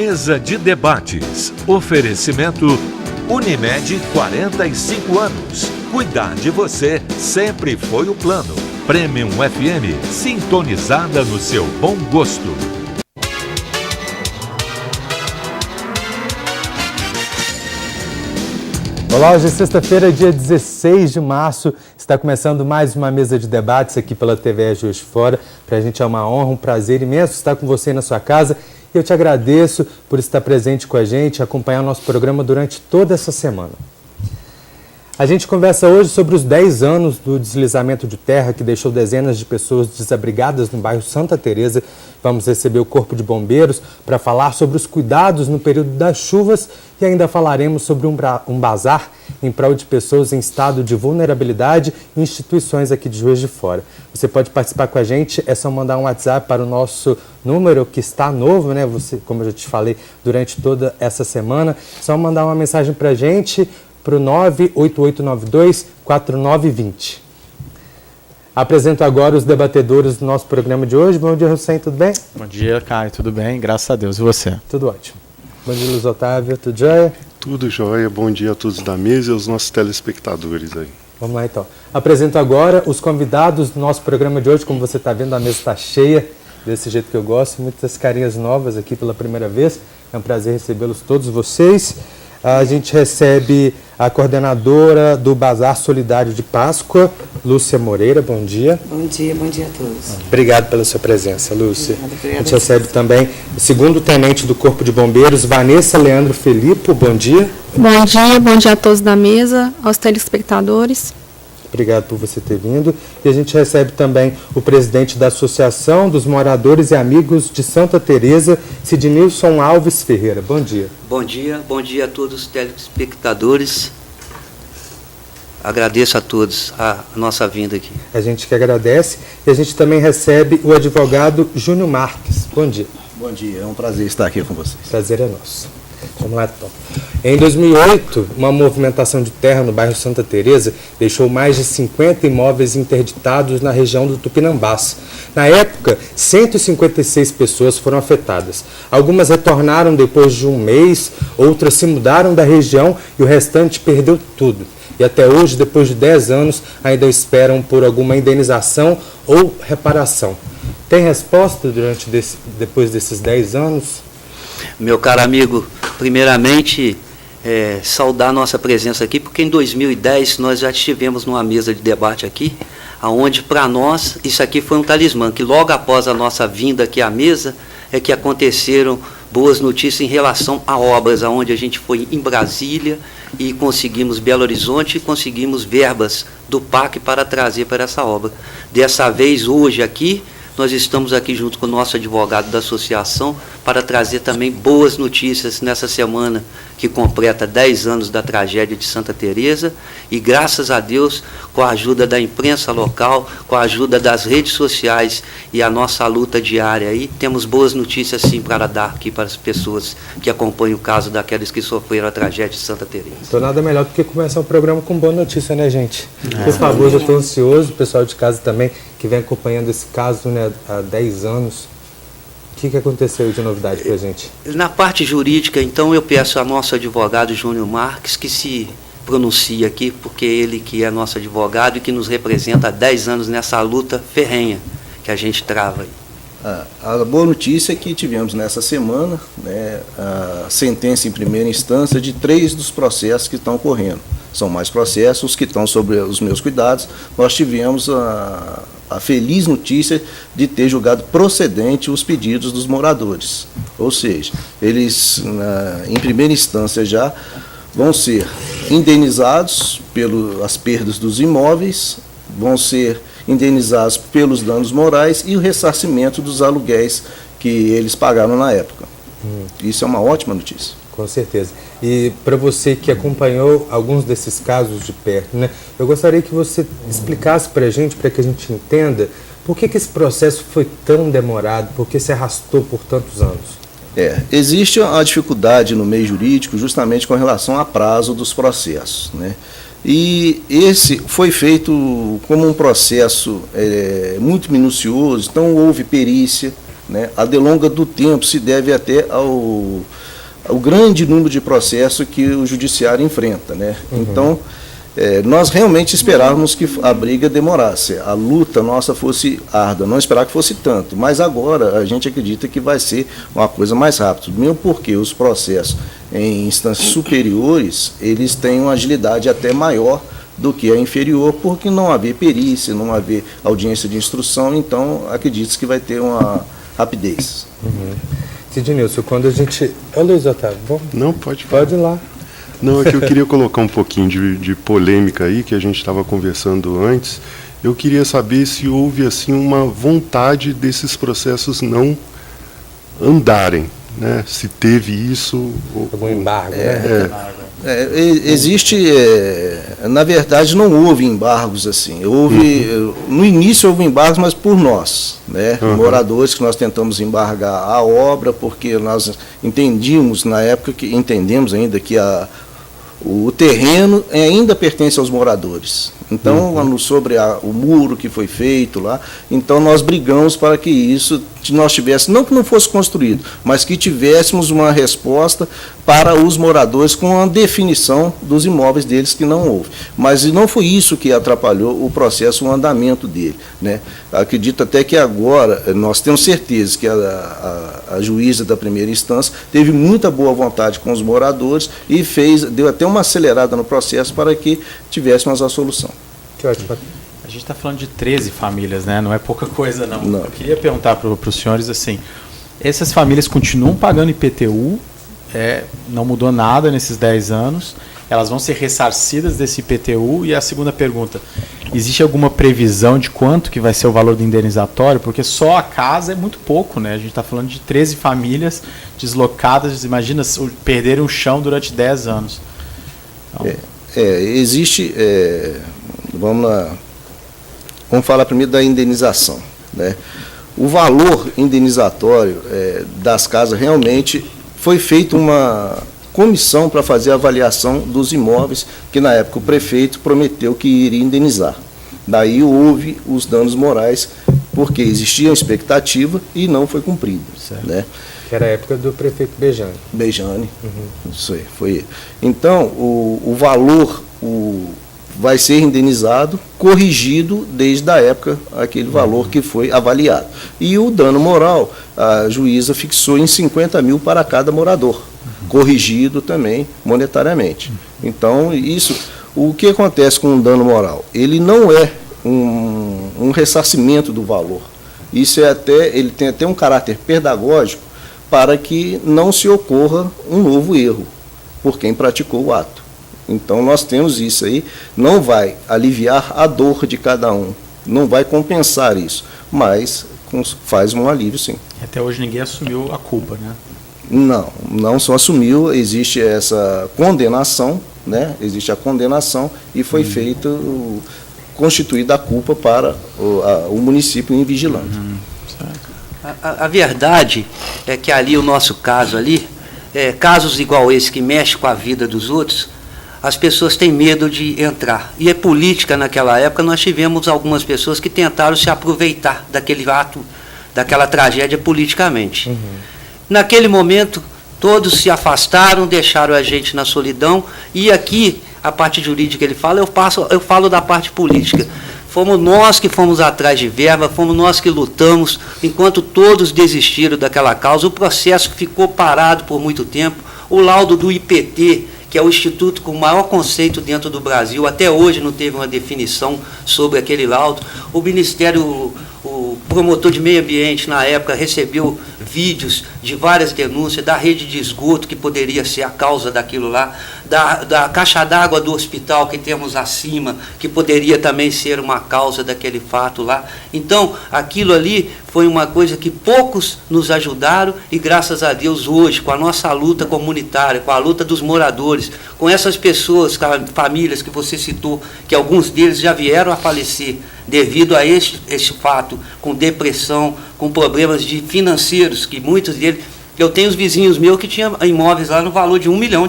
Mesa de debates. Oferecimento Unimed, 45 anos. Cuidar de você sempre foi o plano. Premium FM, sintonizada no seu bom gosto. Olá, hoje é sexta-feira, dia 16 de março. Está começando mais uma mesa de debates aqui pela TV Juiz de Fora. Para a gente é uma honra, um prazer imenso estar com você na sua casa. E eu te agradeço por estar presente com a gente, acompanhar o nosso programa durante toda essa semana. A gente conversa hoje sobre os 10 anos do deslizamento de terra que deixou dezenas de pessoas desabrigadas no bairro Santa Teresa. Vamos receber o Corpo de Bombeiros para falar sobre os cuidados no período das chuvas e ainda falaremos sobre um bazar em prol de pessoas em estado de vulnerabilidade e instituições aqui de Juiz de Fora. Você pode participar com a gente, é só mandar um WhatsApp para o nosso número que está novo, né? Como eu já te falei, durante toda essa semana, só mandar uma mensagem para a gente para o 98892-4920. Apresento agora os debatedores do nosso programa de hoje. Bom dia, Hussein, tudo bem? Bom dia, Caio, tudo bem? Graças a Deus. E você? Tudo ótimo. Bom dia, Luiz Otávio, tudo jóia? Tudo jóia. Bom dia a todos da mesa e aos nossos telespectadores aí. Vamos lá, então. Apresento agora os convidados do nosso programa de hoje. Como você está vendo, a mesa está cheia, desse jeito que eu gosto. Muitas carinhas novas aqui pela primeira vez. É um prazer recebê-los todos vocês. A gente recebe a coordenadora do Bazar Solidário de Páscoa, Lúcia Moreira. Bom dia. Bom dia a todos. Obrigado pela sua presença, Lúcia. Obrigada. A gente recebe também o segundo tenente do Corpo de Bombeiros, Vanessa Leandro Felipe. Bom dia. Bom dia a todos da mesa, aos telespectadores. Obrigado por você ter vindo. E a gente recebe também o presidente da Associação dos Moradores e Amigos de Santa Teresa, Sidnilson Alves Ferreira. Bom dia. Bom dia a todos os telespectadores. Agradeço a todos a nossa vinda aqui. A gente que agradece. E a gente também recebe o advogado Júnior Marques. Bom dia. Bom dia, é um prazer estar aqui com vocês. Prazer é nosso. Vamos lá, então. Em 2008, uma movimentação de terra no bairro Santa Teresa deixou mais de 50 imóveis interditados na região do Tupinambás. Na época, 156 pessoas foram afetadas. Algumas retornaram depois de um mês, outras se mudaram da região e o restante perdeu tudo. E até hoje, depois de 10 anos, ainda esperam por alguma indenização ou reparação. Tem resposta depois desses 10 anos? Meu caro amigo, primeiramente, saudar nossa presença aqui, porque em 2010 nós já estivemos numa mesa de debate aqui, onde para nós isso aqui foi um talismã, que logo após a nossa vinda aqui à mesa é que aconteceram boas notícias em relação a obras, onde a gente foi em Brasília e conseguimos Belo Horizonte e conseguimos verbas do PAC para trazer para essa obra. Dessa vez, hoje aqui, nós estamos aqui junto com o nosso advogado da associação para trazer também boas notícias nessa semana que completa 10 anos da tragédia de Santa Teresa e, graças a Deus, com a ajuda da imprensa local, com a ajuda das redes sociais e a nossa luta diária aí, temos boas notícias sim para dar aqui para as pessoas que acompanham o caso daqueles que sofreram a tragédia de Santa Teresa. Então nada melhor do que começar o programa com boa notícia, né, gente? Por favor, eu estou ansioso, o pessoal de casa também, que vem acompanhando esse caso, né, há 10 anos. O que aconteceu de novidade para a gente? Na parte jurídica, então, eu peço ao nosso advogado Júnior Marques que se pronuncie aqui, porque ele que é nosso advogado e que nos representa há 10 anos nessa luta ferrenha que a gente trava aí. A boa notícia é que tivemos nessa semana, né, a sentença em primeira instância de 3 dos processos que estão correndo. São mais processos que estão sobre os meus cuidados. Nós tivemos a feliz notícia de ter julgado procedente os pedidos dos moradores. Ou seja, eles, em primeira instância já, vão ser indenizados pelas perdas dos imóveis, vão ser indenizados pelos danos morais e o ressarcimento dos aluguéis que eles pagaram na época. Isso é uma ótima notícia. Com certeza. E para você que acompanhou alguns desses casos de perto, né, eu gostaria que você explicasse para a gente, para que a gente entenda, por que esse processo foi tão demorado, por que se arrastou por tantos anos? Existe uma dificuldade no meio jurídico justamente com relação a prazo dos processos, né? E esse foi feito como um processo muito minucioso, então houve perícia, né? A delonga do tempo se deve até ao grande número de processos que o judiciário enfrenta, né? Então, nós realmente esperávamos que a briga demorasse, a luta nossa fosse árdua, não esperar que fosse tanto, mas agora a gente acredita que vai ser uma coisa mais rápida, mesmo porque os processos em instâncias superiores, eles têm uma agilidade até maior do que a inferior, porque não haver perícia, não haver audiência de instrução, então acredito que vai ter uma rapidez. Sidnilson, quando a gente... Ô, Luiz Otávio, vamos? Não, pode falar. Pode ir lá. Não, é que eu queria colocar um pouquinho de polêmica aí, que a gente estava conversando antes. Eu queria saber se houve assim uma vontade desses processos não andarem, né? Se teve isso... Algum embargo, né? Existe, na verdade, não houve embargos assim. Houve, no início houve embargos, mas por nós, né? Moradores, que nós tentamos embargar a obra, porque nós entendíamos na época, que entendemos ainda que o terreno ainda pertence aos moradores. Então, sobre o muro que foi feito lá, então nós brigamos para que isso nós tivéssemos, não que não fosse construído, mas que tivéssemos uma resposta para os moradores com a definição dos imóveis deles, que não houve. Mas não foi isso que atrapalhou o processo, o andamento dele, né? Acredito até que agora, nós temos certeza que a juíza da primeira instância teve muita boa vontade com os moradores e deu até uma acelerada no processo para que tivéssemos a solução. Que ótimo. A gente está falando de 13 famílias, né? Não é pouca coisa, não. Não. Eu queria perguntar para os senhores assim, essas famílias continuam pagando IPTU, não mudou nada nesses 10 anos, elas vão ser ressarcidas desse IPTU? E a segunda pergunta, existe alguma previsão de quanto que vai ser o valor do indenizatório? Porque só a casa é muito pouco, né? A gente está falando de 13 famílias deslocadas, imagina perderem o chão durante 10 anos. Então, existe, vamos falar primeiro da indenização, né? O valor indenizatório das casas, realmente foi feita uma comissão para fazer a avaliação dos imóveis, que na época o prefeito prometeu que iria indenizar. Daí houve os danos morais, porque existia a expectativa e não foi cumprido, né? Que era a época do prefeito Bejane. Isso aí, foi ele. Então, o valor vai ser indenizado, corrigido desde a época, aquele valor que foi avaliado. E o dano moral, a juíza fixou em 50 mil para cada morador, corrigido também monetariamente. Então, o que acontece com o dano moral? Ele não é um ressarcimento do valor. Ele tem até um caráter pedagógico para que não se ocorra um novo erro por quem praticou o ato. Então, nós temos isso aí, não vai aliviar a dor de cada um, não vai compensar isso, mas faz um alívio, sim. Até hoje ninguém assumiu a culpa, né? Não só assumiu, existe essa condenação, né? Existe a condenação e foi constituída a culpa para o município invigilante. A verdade é que ali, o nosso caso ali, casos igual esse que mexe com a vida dos outros, as pessoas têm medo de entrar. E política, naquela época, nós tivemos algumas pessoas que tentaram se aproveitar daquele ato, daquela tragédia politicamente. Naquele momento, todos se afastaram, deixaram a gente na solidão, e aqui, a parte jurídica ele fala, eu falo da parte política. Fomos nós que fomos atrás de verba, fomos nós que lutamos, enquanto todos desistiram daquela causa, o processo ficou parado por muito tempo, o laudo do IPT, que é o instituto com o maior conceito dentro do Brasil, até hoje não teve uma definição sobre aquele laudo. O Ministério, o promotor de meio ambiente, na época, recebeu vídeos de várias denúncias da rede de esgoto, que poderia ser a causa daquilo lá, da caixa d'água do hospital que temos acima, que poderia também ser uma causa daquele fato lá. Então, aquilo ali foi uma coisa que poucos nos ajudaram e, graças a Deus, hoje, com a nossa luta comunitária, com a luta dos moradores, com essas pessoas, famílias que você citou, que alguns deles já vieram a falecer devido a este fato, com depressão, com problemas financeiros, que muitos deles... Eu tenho os vizinhos meus que tinham imóveis lá no valor de R$1 milhão,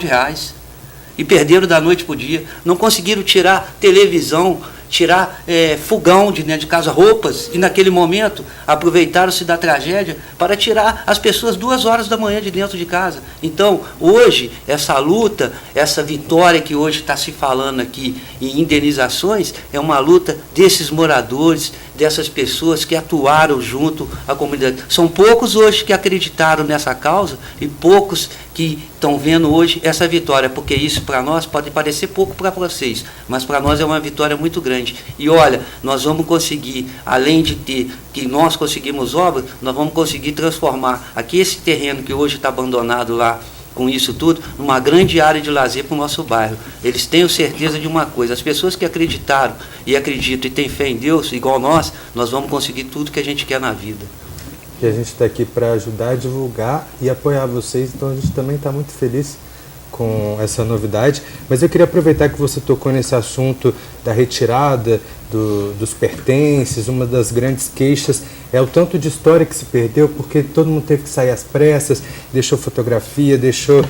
e perderam da noite para o dia, não conseguiram tirar televisão, tirar fogão de dentro de casa, roupas, e naquele momento aproveitaram-se da tragédia para tirar as pessoas 2 horas da manhã de dentro de casa. Então, hoje, essa luta, essa vitória que hoje está se falando aqui em indenizações, é uma luta desses moradores, dessas pessoas que atuaram junto à comunidade. São poucos hoje que acreditaram nessa causa e poucos que estão vendo hoje essa vitória, porque isso para nós pode parecer pouco para vocês, mas para nós é uma vitória muito grande. E olha, nós vamos conseguir, além de ter que nós conseguimos obras, nós vamos conseguir transformar aqui esse terreno que hoje está abandonado lá, com isso tudo, numa grande área de lazer para o nosso bairro. Eles tenham certeza de uma coisa, as pessoas que acreditaram e acreditam e têm fé em Deus, igual nós vamos conseguir tudo que a gente quer na vida. E a gente está aqui para ajudar a divulgar e apoiar vocês, então a gente também está muito feliz com essa novidade. Mas eu queria aproveitar que você tocou nesse assunto da retirada dos pertences. Uma das grandes queixas é o tanto de história que se perdeu, porque todo mundo teve que sair às pressas, deixou fotografia, deixou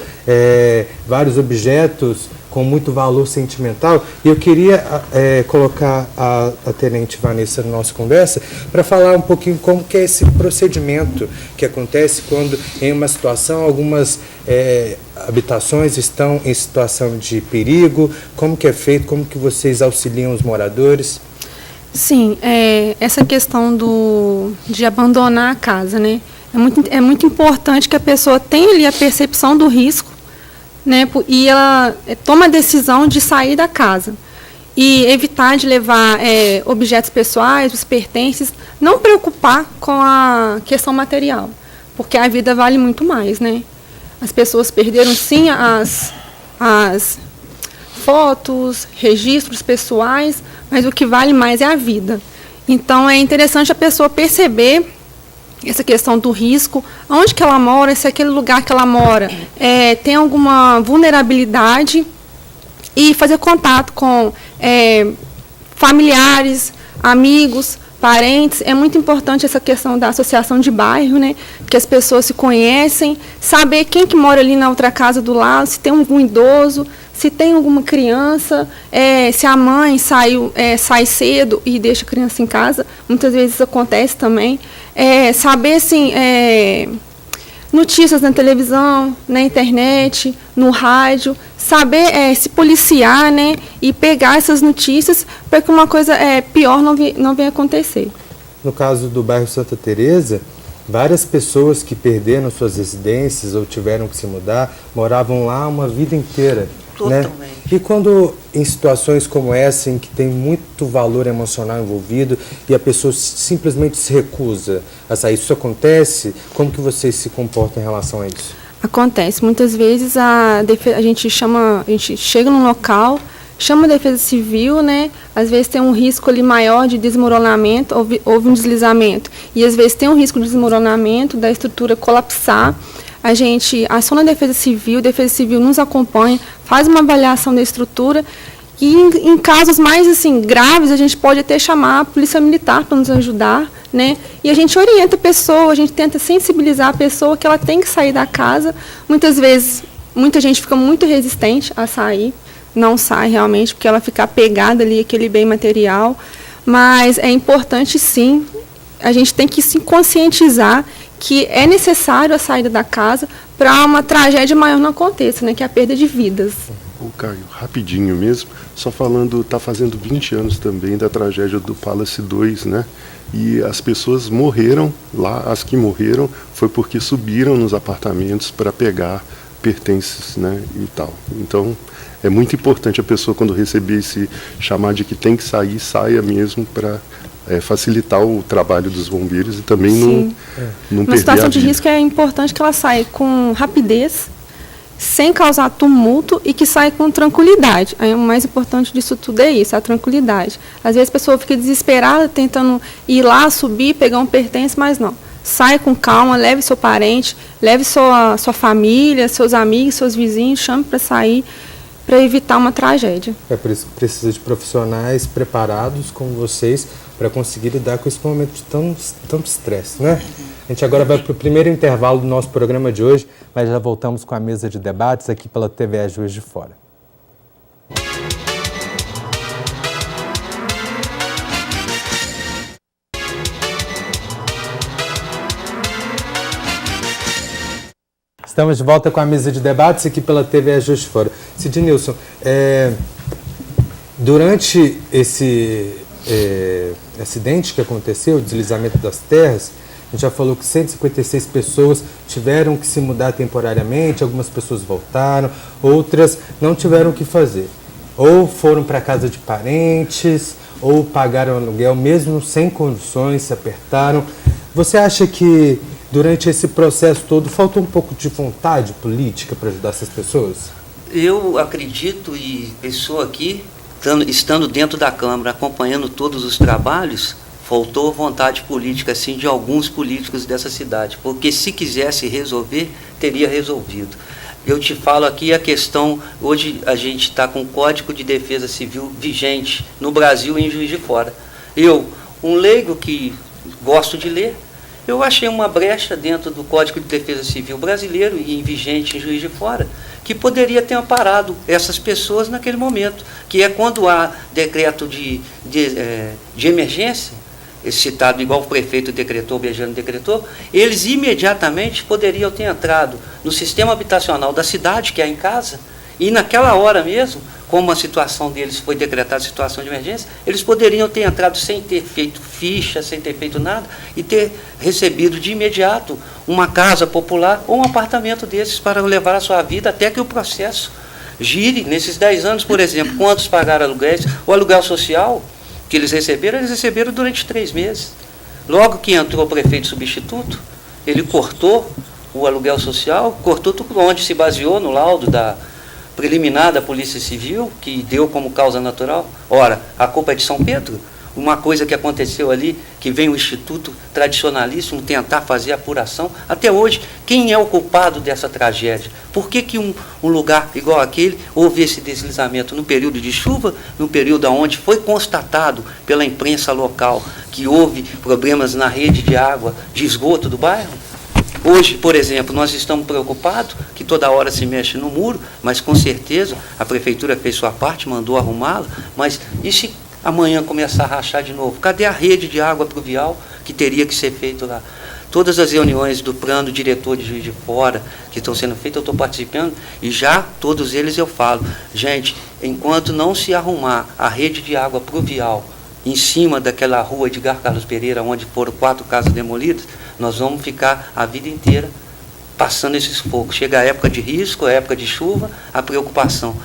vários objetos com muito valor sentimental. E eu queria colocar a Tenente Vanessa na nossa conversa para falar um pouquinho como que é esse procedimento que acontece quando, em uma situação, algumas habitações estão em situação de perigo, como que é feito, como que vocês auxiliam os moradores? Sim, essa questão de abandonar a casa, né? É muito importante que a pessoa tenha ali a percepção do risco, né? E ela toma a decisão de sair da casa e evitar de levar objetos pessoais, os pertences, não preocupar com a questão material, porque a vida vale muito mais, né? As pessoas perderam, sim, as fotos, registros pessoais, mas o que vale mais é a vida. Então, é interessante a pessoa perceber essa questão do risco, onde que ela mora, se aquele lugar que ela mora tem alguma vulnerabilidade, e fazer contato com familiares, amigos, parentes. É muito importante essa questão da associação de bairro, né? Que as pessoas se conhecem, saber quem que mora ali na outra casa do lado, se tem algum idoso, se tem alguma criança, se a mãe sai cedo e deixa a criança em casa, muitas vezes isso acontece também. Saber, assim, notícias na televisão, na internet, no rádio, saber se policiar, né, e pegar essas notícias para que uma coisa pior não venha acontecer. No caso do bairro Santa Teresa, várias pessoas que perderam suas residências ou tiveram que se mudar, moravam lá uma vida inteira. Totalmente. Né? E quando em situações como essa, em que tem muito valor emocional envolvido e a pessoa simplesmente se recusa a sair, isso acontece? Como que vocês se comportam em relação a isso? Acontece. Muitas vezes a gente chega num local, chama a Defesa Civil, né? Às vezes tem um risco ali maior de desmoronamento, houve um deslizamento, e às vezes tem um risco de desmoronamento da estrutura colapsar. A gente aciona a Defesa Civil nos acompanha, faz uma avaliação da estrutura e em casos mais assim, graves, a gente pode até chamar a Polícia Militar para nos ajudar, né? E a gente orienta a pessoa, a gente tenta sensibilizar a pessoa que ela tem que sair da casa. Muitas vezes, muita gente fica muito resistente a sair, não sai realmente, porque ela fica apegada ali àquele bem material, mas é importante sim, a gente tem que se conscientizar que é necessário a saída da casa para uma tragédia maior não aconteça, né, que é a perda de vidas. Ô Caio, rapidinho mesmo, só falando, está fazendo 20 anos também da tragédia do Palace 2, né? E as pessoas morreram lá, as que morreram foi porque subiram nos apartamentos para pegar pertences, né, e tal. Então, é muito importante a pessoa, quando receber esse chamado de que tem que sair, saia mesmo para facilitar o trabalho dos bombeiros e também não perder a vida. Na situação de risco é importante que ela saia com rapidez, sem causar tumulto e que saia com tranquilidade. Aí, o mais importante disso tudo é isso, a tranquilidade. Às vezes a pessoa fica desesperada tentando ir lá, subir, pegar um pertence, mas não. Saia com calma, leve seu parente, leve sua família, seus amigos, seus vizinhos, chame para sair, para evitar uma tragédia. É por isso que precisa de profissionais preparados como vocês para conseguir lidar com esse momento de tanto estresse, né? A gente agora vai para o primeiro intervalo do nosso programa de hoje, mas já voltamos com a mesa de debates aqui pela TVE Juiz de Fora. Estamos de volta com a mesa de debates aqui pela TV Juiz de Fora. Sidnilson, durante esse acidente que aconteceu, o deslizamento das terras, a gente já falou que 156 pessoas tiveram que se mudar temporariamente, algumas pessoas voltaram, outras não tiveram o que fazer. Ou foram para a casa de parentes, ou pagaram aluguel mesmo sem condições, se apertaram. Você acha que durante esse processo todo faltou um pouco de vontade política para ajudar essas pessoas? Eu acredito e estou aqui, estando dentro da Câmara, acompanhando todos os trabalhos, faltou vontade política, sim, de alguns políticos dessa cidade, porque se quisesse resolver, teria resolvido. Eu te falo aqui a questão, hoje a gente está com o Código de Defesa Civil vigente no Brasil e em Juiz de Fora. Eu, um leigo que gosto de ler, eu achei uma brecha dentro do Código de Defesa Civil brasileiro e vigente em Juiz de Fora, que poderia ter amparado essas pessoas naquele momento, que é quando há decreto de emergência, citado igual o prefeito decretou, o Beijano decretou, eles imediatamente poderiam ter entrado no sistema habitacional da cidade, que é em casa, e naquela hora mesmo, como a situação deles foi decretada situação de emergência, eles poderiam ter entrado sem ter feito ficha, sem ter feito nada, e ter recebido de imediato uma casa popular ou um apartamento desses para levar a sua vida até que o processo gire. Nesses 10 anos, por exemplo, quantos pagaram aluguéis? O aluguel social que eles receberam durante 3 meses. Logo que entrou o prefeito substituto, ele cortou o aluguel social, cortou tudo onde se baseou no laudo da preliminar da Polícia Civil, que deu como causa natural. Ora, a culpa é de São Pedro? Uma coisa que aconteceu ali, que vem o Instituto Tradicionalíssimo tentar fazer apuração. Até hoje, quem é o culpado dessa tragédia? Por que um lugar igual aquele houve esse deslizamento no período de chuva, no período onde foi constatado pela imprensa local que houve problemas na rede de água, de esgoto do bairro? Hoje, por exemplo, nós estamos preocupados que toda hora se mexe no muro, mas com certeza a prefeitura fez sua parte, mandou arrumá-la, mas e se amanhã começar a rachar de novo? Cadê a rede de água pluvial que teria que ser feito lá? Todas as reuniões do plano diretor de Juiz de Fora que estão sendo feitas, eu estou participando, e já todos eles eu falo, gente, enquanto não se arrumar a rede de água pluvial em cima daquela rua de Carlos Pereira, onde foram 4 casas demolidas, nós vamos ficar a vida inteira passando esses focos. Chega a época de risco, a época de chuva, a preocupação.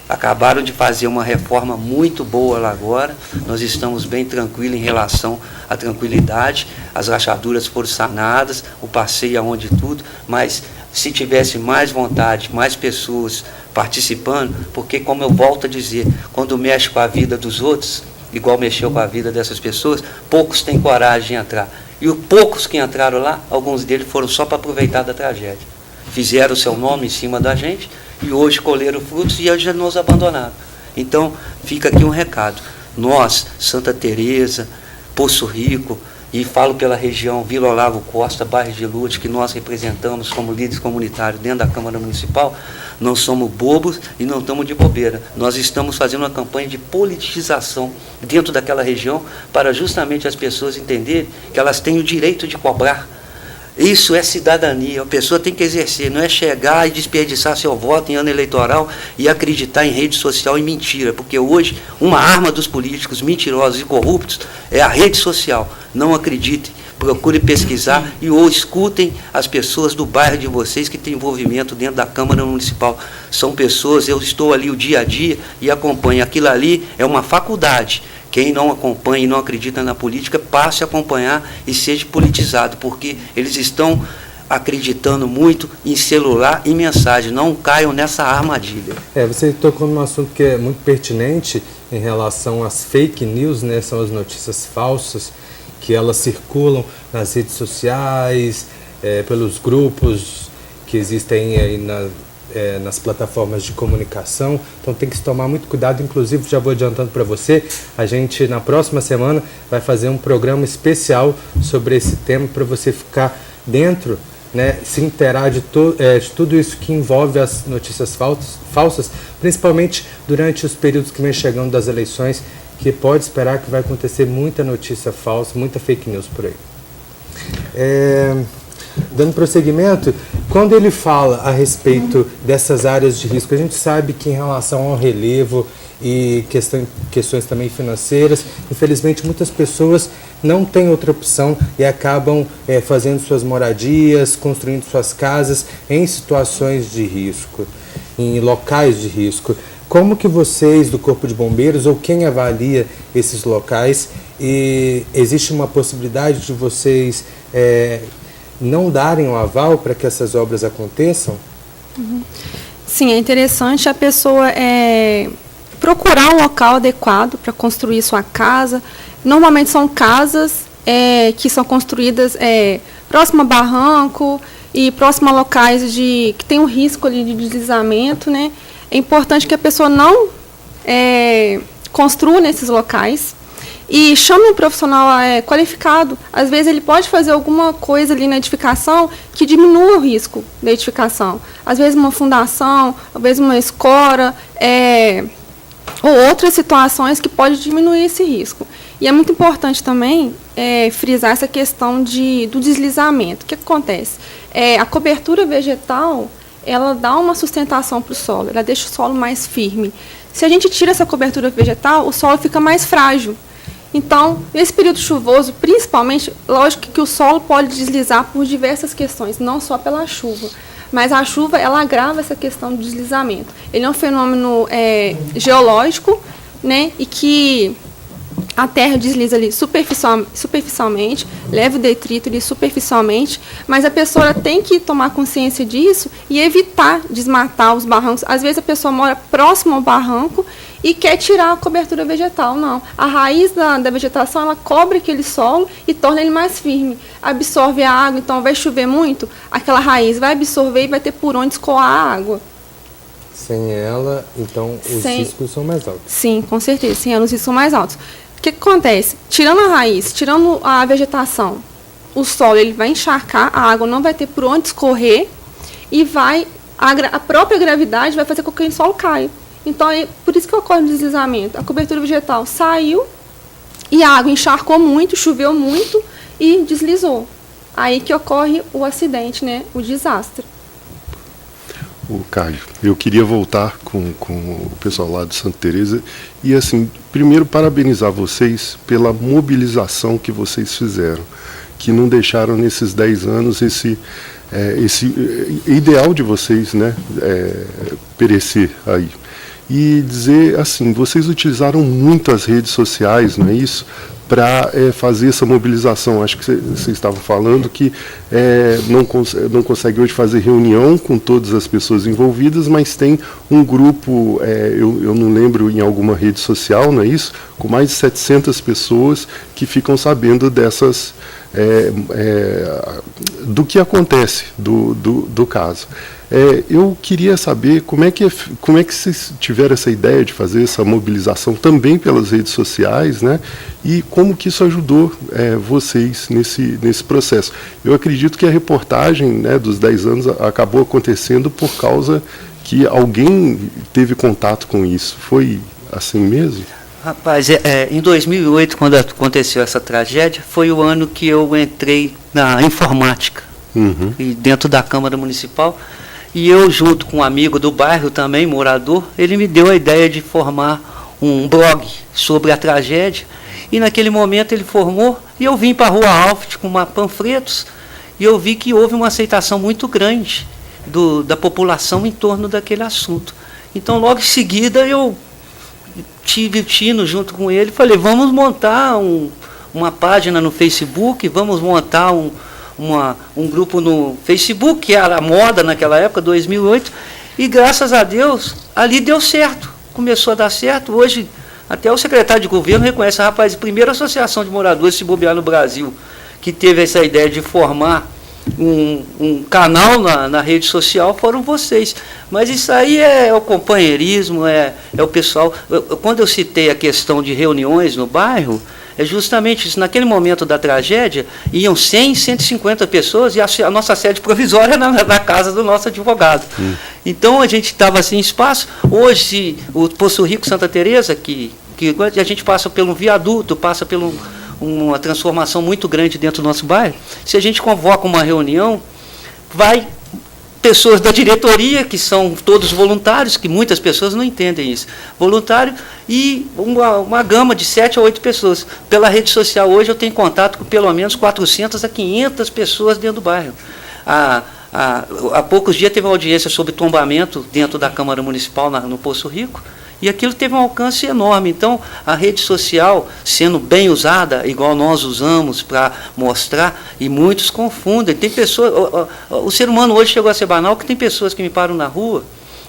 Acabaram de fazer uma reforma muito boa lá agora, nós estamos bem tranquilos em relação à tranquilidade, as rachaduras foram sanadas, o passeio aonde tudo, mas se tivesse mais vontade, mais pessoas participando, porque, como eu volto a dizer, quando mexe com a vida dos outros, igual mexeu com a vida dessas pessoas, poucos têm coragem de entrar. E os poucos que entraram lá, alguns deles foram só para aproveitar da tragédia. Fizeram o seu nome em cima da gente e hoje colheram frutos e hoje já nos abandonaram. Então, fica aqui um recado. Nós, Santa Teresa, Poço Rico, e falo pela região Vila Olavo Costa, bairro de Lourdes, que nós representamos como líderes comunitários dentro da Câmara Municipal, não somos bobos e não estamos de bobeira. Nós estamos fazendo uma campanha de politização dentro daquela região para justamente as pessoas entenderem que elas têm o direito de cobrar. Isso é cidadania, a pessoa tem que exercer, não é chegar e desperdiçar seu voto em ano eleitoral e acreditar em rede social e mentira, porque hoje uma arma dos políticos mentirosos e corruptos é a rede social. Não acreditem, procurem pesquisar e ou escutem as pessoas do bairro de vocês que têm envolvimento dentro da Câmara Municipal. São pessoas, eu estou ali o dia a dia e acompanho, aquilo ali é uma faculdade. Quem não acompanha e não acredita na política, passe a acompanhar e seja politizado, porque eles estão acreditando muito em celular e mensagem. Não caiam nessa armadilha. Você tocou num assunto que é muito pertinente em relação às fake news, né? São as notícias falsas que elas circulam nas redes sociais, pelos grupos que existem aí nas plataformas de comunicação, então tem que se tomar muito cuidado. Inclusive, já vou adiantando para você, a gente na próxima semana vai fazer um programa especial sobre esse tema para você ficar dentro, né, se inteirar de tudo isso que envolve as notícias falsas, principalmente durante os períodos que vem chegando das eleições, que pode esperar que vai acontecer muita notícia falsa, muita fake news por aí. Dando prosseguimento, quando ele fala a respeito dessas áreas de risco, a gente sabe que em relação ao relevo e questões também financeiras, infelizmente muitas pessoas não têm outra opção e acabam fazendo suas moradias, construindo suas casas em situações de risco, em locais de risco. Como que vocês do Corpo de Bombeiros ou quem avalia esses locais, e existe uma possibilidade de vocês não darem o aval para que essas obras aconteçam? Sim, é interessante a pessoa procurar um local adequado para construir sua casa. Normalmente são casas que são construídas próximo a barranco e próximo a locais que tem um risco ali de deslizamento, né? É importante que a pessoa não construa nesses locais e chame um profissional qualificado. Às vezes ele pode fazer alguma coisa ali na edificação que diminua o risco da edificação. Às vezes uma fundação, às vezes uma escora, ou outras situações que podem diminuir esse risco. E é muito importante também frisar essa questão do deslizamento. O que acontece? A cobertura vegetal, ela dá uma sustentação para o solo, ela deixa o solo mais firme. Se a gente tira essa cobertura vegetal, o solo fica mais frágil. Então, nesse período chuvoso, principalmente, lógico que o solo pode deslizar por diversas questões, não só pela chuva. Mas a chuva, ela agrava essa questão do deslizamento. Ele é um fenômeno geológico, né, e que a terra desliza ali superficialmente, leva o detrito ali superficialmente, mas a pessoa tem que tomar consciência disso e evitar desmatar os barrancos. Às vezes a pessoa mora próximo ao barranco e quer tirar a cobertura vegetal. Não. A raiz da vegetação, ela cobre aquele solo e torna ele mais firme. Absorve a água, então vai chover muito, aquela raiz vai absorver e vai ter por onde escoar a água. Sem ela, então, os riscos são mais altos. Sim, com certeza. Sem ela, os riscos são mais altos. O que acontece? Tirando a raiz, tirando a vegetação, o solo ele vai encharcar, a água não vai ter por onde escorrer e a própria gravidade vai fazer com que o solo caia. Então, é por isso que ocorre o deslizamento. A cobertura vegetal saiu e a água encharcou muito, choveu muito e deslizou. Aí que ocorre o acidente, né? O desastre. O Caio, eu queria voltar com o pessoal lá de Santa Teresa e, assim, primeiro parabenizar vocês pela mobilização que vocês fizeram, que não deixaram nesses 10 anos esse ideal de vocês, né, perecer aí. E dizer assim, vocês utilizaram muito as redes sociais, não é isso? Para fazer essa mobilização. Acho que vocês estavam falando que não consegue hoje fazer reunião com todas as pessoas envolvidas, mas tem um grupo, eu não lembro, em alguma rede social, não é isso? Com mais de 700 pessoas que ficam sabendo dessas, do que acontece do caso. Eu queria saber como é que vocês tiveram essa ideia de fazer essa mobilização também pelas redes sociais, né? E como que isso ajudou vocês nesse processo. Eu acredito que a reportagem, né, dos 10 anos acabou acontecendo por causa que alguém teve contato com isso. Foi assim mesmo? Rapaz, em 2008, quando aconteceu essa tragédia, foi o ano que eu entrei na informática, e dentro da Câmara Municipal. E eu, junto com um amigo do bairro também, morador, ele me deu a ideia de formar um blog sobre a tragédia. E naquele momento ele formou, e eu vim para a Rua Alft com panfletos, e eu vi que houve uma aceitação muito grande da população em torno daquele assunto. Então, logo em seguida, eu tive o tino junto com ele, falei, vamos montar uma página no Facebook, vamos montar um grupo no Facebook, que era a moda naquela época, 2008, e graças a Deus, ali deu certo, começou a dar certo. Hoje, até o secretário de governo reconhece, rapaz, a primeira associação de moradores se bobear no Brasil, que teve essa ideia de formar um canal na rede social, foram vocês. Mas isso aí é o companheirismo, é o pessoal. Quando eu citei a questão de reuniões no bairro, é justamente isso. Naquele momento da tragédia, iam 100, 150 pessoas e a nossa sede provisória na casa do nosso advogado. Então, a gente estava sem espaço. Hoje, o Poço Rico Santa Teresa, que a gente passa pelo viaduto, passa pelo uma transformação muito grande dentro do nosso bairro. Se a gente convoca uma reunião, vai pessoas da diretoria, que são todos voluntários, que muitas pessoas não entendem isso, voluntário, e uma gama de 7 a 8 pessoas. Pela rede social hoje eu tenho contato com pelo menos 400 a 500 pessoas dentro do bairro. Há poucos dias teve uma audiência sobre tombamento dentro da Câmara Municipal no Poço Rico, e aquilo teve um alcance enorme. Então, a rede social, sendo bem usada, igual nós usamos para mostrar, e muitos confundem. Tem pessoas, o ser humano hoje chegou a ser banal, que tem pessoas que me param na rua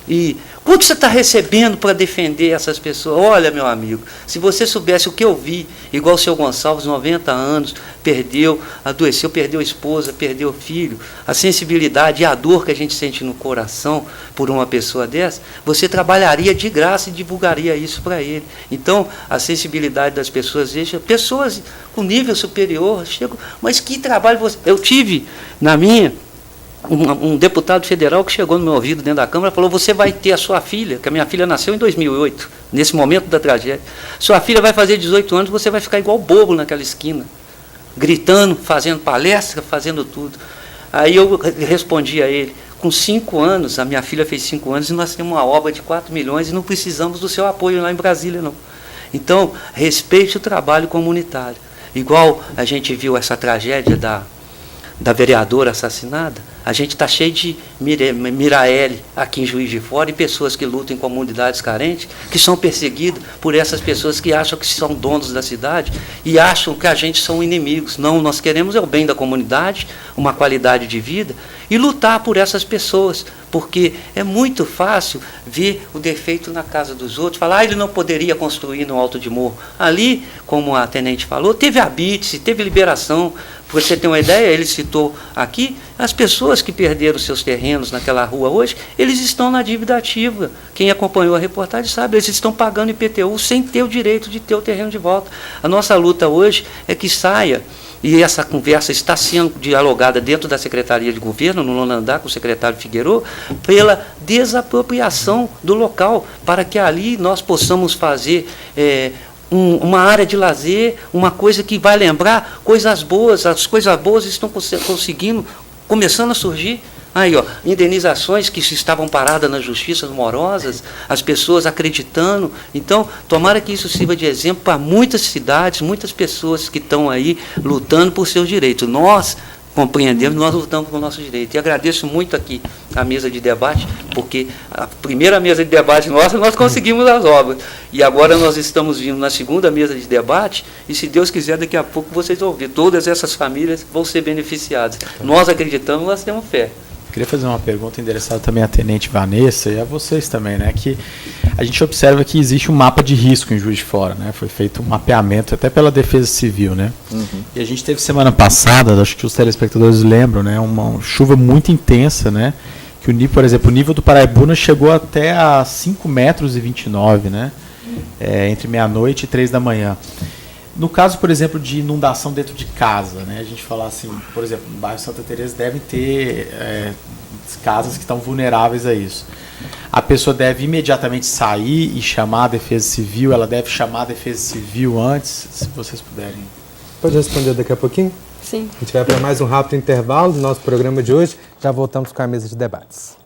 e: quanto você está recebendo para defender essas pessoas? Olha, meu amigo, se você soubesse o que eu vi, igual o seu Gonçalves, 90 anos, adoeceu, perdeu a esposa, perdeu o filho, a sensibilidade e a dor que a gente sente no coração por uma pessoa dessa, você trabalharia de graça e divulgaria isso para ele. Então, a sensibilidade das pessoas, pessoas com nível superior, mas que trabalho você... Eu tive na minha... Um deputado federal que chegou no meu ouvido dentro da Câmara e falou: você vai ter a sua filha, que a minha filha nasceu em 2008, nesse momento da tragédia, sua filha vai fazer 18 anos, você vai ficar igual bobo naquela esquina, gritando, fazendo palestra, fazendo tudo. Aí eu respondi a ele: com 5 anos, a minha filha fez 5 anos e nós temos uma obra de 4 milhões e não precisamos do seu apoio lá em Brasília, não. Então, respeite o trabalho comunitário. Igual a gente viu essa tragédia da vereadora assassinada, a gente está cheio de Miraele aqui em Juiz de Fora e pessoas que lutam em comunidades carentes, que são perseguidas por essas pessoas que acham que são donos da cidade e acham que a gente são inimigos. Não, nós queremos o bem da comunidade, uma qualidade de vida e lutar por essas pessoas, porque é muito fácil ver o defeito na casa dos outros, falar: ele não poderia construir no alto de morro. Ali, como a tenente falou, teve habite, teve liberação. Para você ter uma ideia, ele citou aqui, as pessoas que perderam seus terrenos naquela rua hoje, eles estão na dívida ativa. Quem acompanhou a reportagem sabe, eles estão pagando IPTU sem ter o direito de ter o terreno de volta. A nossa luta hoje é que saia, e essa conversa está sendo dialogada dentro da Secretaria de Governo, no nono andar, com o secretário Figueiredo, pela desapropriação do local, para que ali nós possamos fazer... uma área de lazer, uma coisa que vai lembrar coisas boas. As coisas boas estão começando a surgir. Aí, ó, indenizações que estavam paradas nas justiças morosas, as pessoas acreditando. Então, tomara que isso sirva de exemplo para muitas cidades, muitas pessoas que estão aí lutando por seus direitos. Nós compreendemos, nós lutamos pelo nosso direito. E agradeço muito aqui a mesa de debate, porque a primeira mesa de debate nossa, nós conseguimos as obras. E agora nós estamos vindo na segunda mesa de debate, e se Deus quiser, daqui a pouco vocês vão ver, todas essas famílias vão ser beneficiadas. Nós acreditamos, nós temos fé. Queria fazer uma pergunta endereçada também à tenente Vanessa e a vocês também, né? Que a gente observa que existe um mapa de risco em Juiz de Fora, né? Foi feito um mapeamento até pela Defesa Civil, né? Uhum. E a gente teve semana passada, acho que os telespectadores lembram, né? Uma chuva muito intensa, né? Que o nível, por exemplo, o nível do Paraibuna chegou até a 5,29 metros, né? Entre meia-noite e 3 da manhã. No caso, por exemplo, de inundação dentro de casa, né? A gente falar assim, por exemplo, no bairro Santa Teresa devem ter casas que estão vulneráveis a isso. A pessoa deve imediatamente sair e chamar a Defesa Civil, ela deve chamar a Defesa Civil antes, se vocês puderem. Pode responder daqui a pouquinho? Sim. A gente vai para mais um rápido intervalo do nosso programa de hoje, já voltamos com a mesa de debates.